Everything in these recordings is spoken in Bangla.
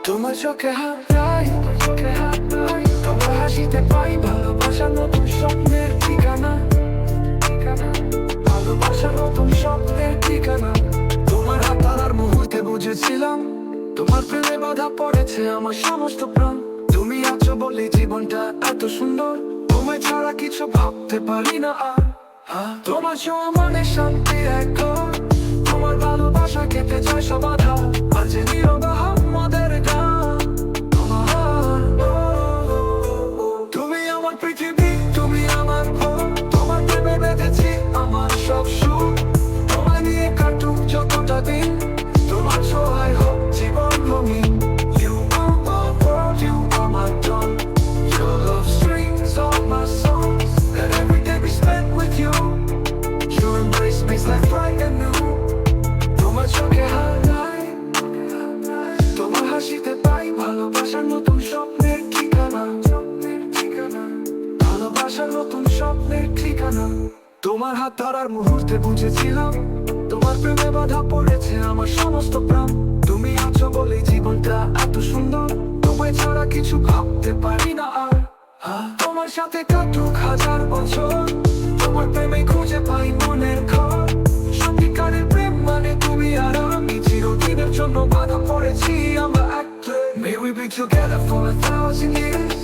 তোমার চোখে হারাই, তোমার হাসিতে পাই ভালোবাসার নতুন স্বপ্নের ঠিকানা, ভালোবাসার নতুন স্বপ্নের ঠিকানা। তোমার হাত ধরার মুহূর্তে বুঝেছিলাম তোমার প্রেমে বাধা পড়েছে আমার সমস্ত প্রাণ। তুমি আছো বলে জীবনটা এত সুন্দর, তোমায় ছাড়া কিছু ভাবতে পারি না আর। তোমার ছোঁয়া মানে শান্তি এক ঘর, তোমার ভালোবাসা কেটে যায় সব বাধা, আজ নীরব আমাদের গান। তুমি আমার পৃথিবী, তুমি আমার ঘর, তোমার প্রেমে বেঁধেছি আমার সব সুখ। তোমায় নিয়ে কাটুক যতটা দিন, তোমার ছোঁয়ায় হোক জীবন রঙিন। You are my world, you are my dawn. Your love strings all my songs, that every day we spend with you. Your embrace makes life bright and new. তোমার চোখে হারাই, তোমার হাসিতে পাই ভালোবাসার নতুন স্বপ্নের ঠিকানা, ভালোবাসার নতুন স্বপ্নের ঠিকানা। তোমার হাত ধরার মুহূর্তে বুঝেছিলাম তোমার প্রেমে বাধা পড়েছে আমার সমস্ত প্রাণ। তুমি আছো বলে জীবনটা এত সুন্দর, তোমায় ছাড়া কিছু ভাবতে পারি না আর। তোমার সাথে কাটুক হাজার বছর, তোমার প্রেমে খুঁজে পাই মনের ঘর। সত্যিকারের প্রেম মানে তুমি আর আমি, চিরদিনের জন্য বাধা পড়েছি আমরা এক। May we be together for 1,000 years.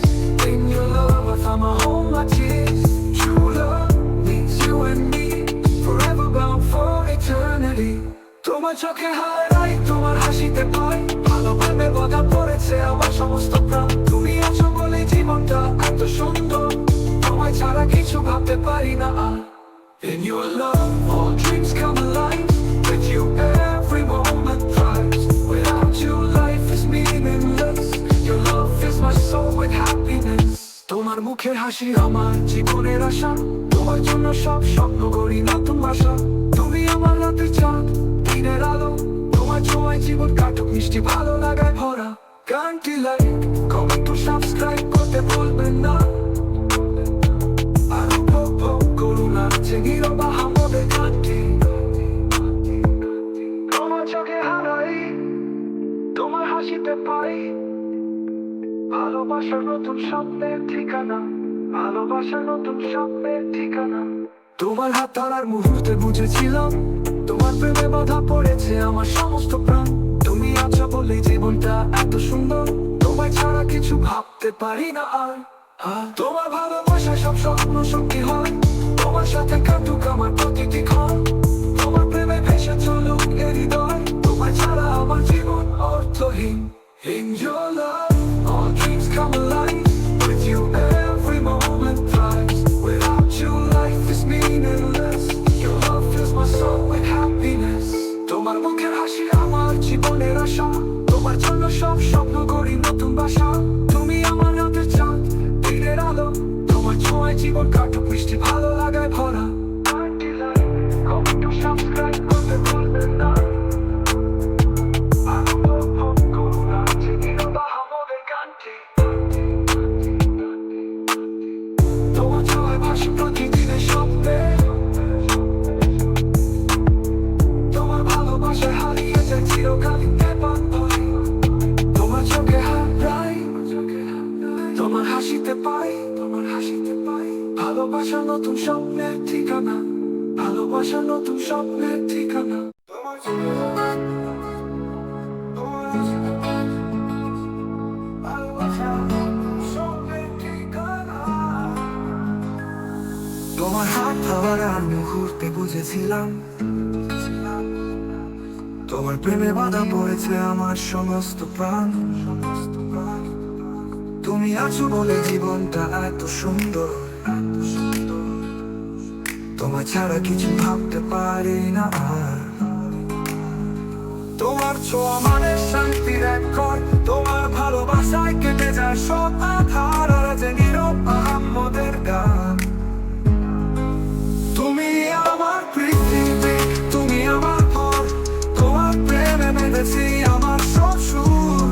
In your love I found my home, my tears. True love means you and me, forever bound for eternity. তোমার চোখে হারাই, তোমার হাসিতে পাই ভালোভাবে বাধা পড়েছে আমার সমস্ত প্রাণ। তুমি আছো বলে জীবনটা এত সুন্দর, তোমায় ছাড়া কিছু ভাবতে পারি না আর। In your love all dreams come alive, with you every moment thrives. Without you life is meaningless, your love fills my soul with happiness. তোমার মুখের হাসি আমার জীবনের আশা, তোমার জন্য সব স্বপ্ন গড়ি নতুন ভাষা। তুমি আমার রাতের চাঁদ, দিনের আলো, তোমার ছোঁয়ায় জীবন কাটুক মিষ্টি ভালো লাগায় ভরা। গানটি লাইক, কমেন্ট ও সাবস্ক্রাইব করতে ভুলবেন না। আর উপভোগ করুন আছে নীরব আমাদের গানটি। তোমার চোখে হারাই, তোমার হাসিতে পাই ভালোবাসার নতুন স্বপ্নের ঠিকানা, ভালোবাসার নতুন স্বপ্নের ঠিকানা। তোমার হাত ধরার মুহূর্তে বুঝেছিলাম তোমার প্রেমে বাধা পড়েছে আমার সমস্ত প্রাণ। তুমি আছো বলে জীবনটা এত সুন্দর, তোমায় ছাড়া কিছু ভাবতে পারি না আর। তোমার ভালোবাসা সব স্বপ্ন সত্যি হয়, তোমার সাথে কাটুক আমার প্রতিটি ক্ষণ। তোমার প্রেমে ভেসে চলুক এ হৃদয়, তোমায় ছাড়া আমার জীবন অর্থহীন। In your love all dreams come alive, with you every moment thrives. Without you life is meaningless, your love fills my soul with happiness. তোমার মুখের হাসি আমার জীবনের আশা, তোমার জন্য সব স্বপ্ন গড়ি নতুন বাসা। তুমি আমার রাতের চাঁদ, দিনের আলো, তোমার ছোঁয়ায় জীবন কাটুক মিষ্টি ভালো লাগায় ভরা। কমেন্ট ও সাবস্ক্রাইব করতে ভুলবেন না। তোমার ছোঁয়ায় ভাসি প্রতিদিনের স্বপ্নে, তোমার ভালোবাসায় হারিয়ে যায় চিরকালীন পেপার ভরে। তোমার চোখে হারাই, তোমার হাসিতে পাই ভালোবাসার নতুন স্বপ্নের ঠিকানা, ভালোবাসার নতুন স্বপ্নের ঠিকানা। তোমার চোখে হারাই, তোমার হাসিতে পাই ভালোবাসার নতুন স্বপ্নের ঠিকানা। তোমার হাত ধরার মুহূর্তে বুঝেছিলাম তোমার প্রেমে বাধা পড়েছে আমার সমস্ত প্রাণ। তুমি আছো বলে জীবনটা এত সুন্দর, তোমার ছাড়া কিছু ভাবতে পারি না আর। তোমার ছোঁয়া মানে শান্তির এক ঘর, তোমার ভালোবাসায় কেটে যায় সব আধার, আর যে নীরব আমাদের গান। তুমি আমার পৃথিবী, তুমি আমার ঘর, তোমার প্রেমে বেঁধেছি আমার সব সুর।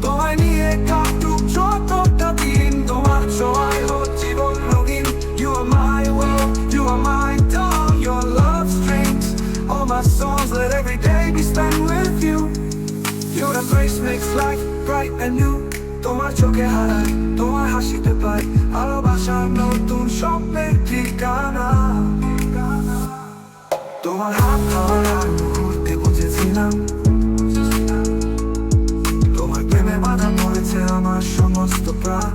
তোমায় নিয়ে কাটুক যতটা দিন, তোমার ছোঁয়ায় হোক জীবন রঙিন। You are my world, you are my dawn. Your love strings all my songs, let every day be spent with you. Your embrace makes life bright and new. তোমার চোখে হারাই, তোমার হাসিতে পাই ভালোবাসার নতুন স্বপ্নের ঠিকানা। তোমার হাত ধরার মুহূর্তে বুঝেছিলাম তোমার প্রেমে বাধা পড়েছে আমার সমস্ত প্রাণ।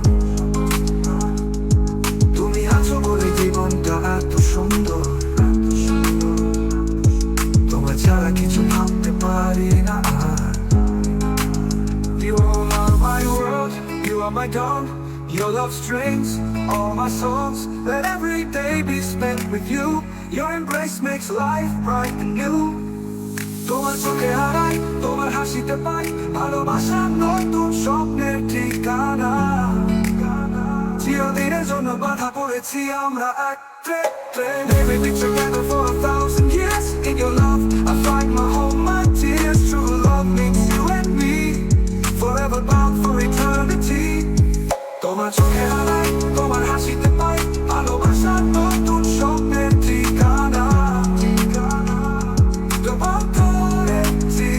তুমি আছো বলে জীবনটা এত সুন্দর, তোমার ছাড়া কিছু ভাবতে পারি না আর। You are my world, you are my dawn. Your love strings all my songs. Let every day be spent with you. Your embrace makes life bright and new. তোমার চোখে হারাই, তোমার হাসিতে পাই ভালোবাসার নতুন স্বপ্নের ঠিকানা। চিরদিনের জন্য বাধা পড়েছি আমরা এক train. Maybe we together for 1,000 years. In your love I find my home, my tears. True love means you and me, forever bound for eternity. তোমার চোখে হারাই, তোমার হাসিতে পাই ভালোবাসার নতুন স্বপ্নের ঠিকানা। তোমার ধরেছি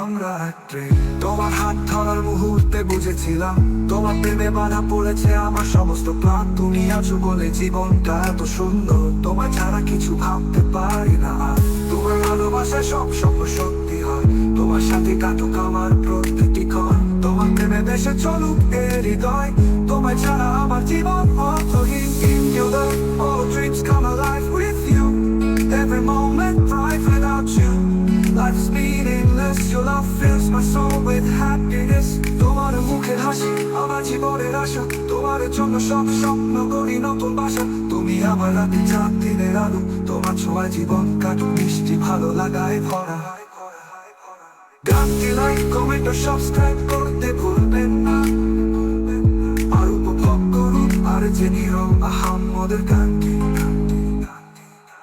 আমরা এক ট্রেন। তোমার হাত ধরার মুহূর্তে বুঝেছিলাম তোমার প্রেমে বাধা পড়েছে আমার সমস্ত প্রাণ। তুমি আছো বলে জীবনটা এত সুন্দর, তোমার ছাড়া কিছু ভাবতে পারি না আর। তোমার ভালোবাসায় সব স্বপ্ন সত্যি হয়, তোমার সাথে কাটুক আমার প্রত্যেকটি ক্ষণ। তোমার প্রেমে বেশে চলুক এ হৃদয়, তোমার ছাড়া আমার জীবন অর্থহীন। In your love all dreams come alive with you, every moment bright without you. Life is meaningless, your love fills my soul with happiness. তোমার মুখের হাসি আমার জীবনের আশা, তোমার জন্য সব স্বপ্ন গড়ি নতুন বাসা। তুমি আমার রাতে চাঁদ দিনের আলো, তোমার ছোঁয়ায় জীবন কাটুক মিষ্টি ভালো লাগায় ভরা। গানটি লাইক কমেন্ট ও সাবস্ক্রাইব করতে ভুলবেন না, আর উপভোগ করুন আর যে নীরব আহাম্মদের গানটি।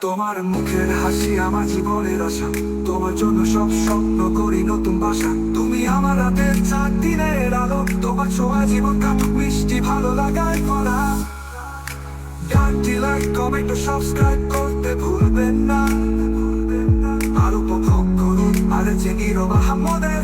তোমার মুখের হাসি আমার জীবনের আশা, তোমার জন্য সব স্বপ্ন করি নতুন বাসা। তুমি আমার রাতের চাঁদ দিনের আলো, তোমার ছোঁয়া জীবন কাটুক মিষ্টি ভালো লাগায় ভরা। গানটি লাইক কমেন্ট ও সাবস্ক্রাইব করতে ভুলবেন না, আর উপভোগ করুন আর যে নীরব আহাম্মদের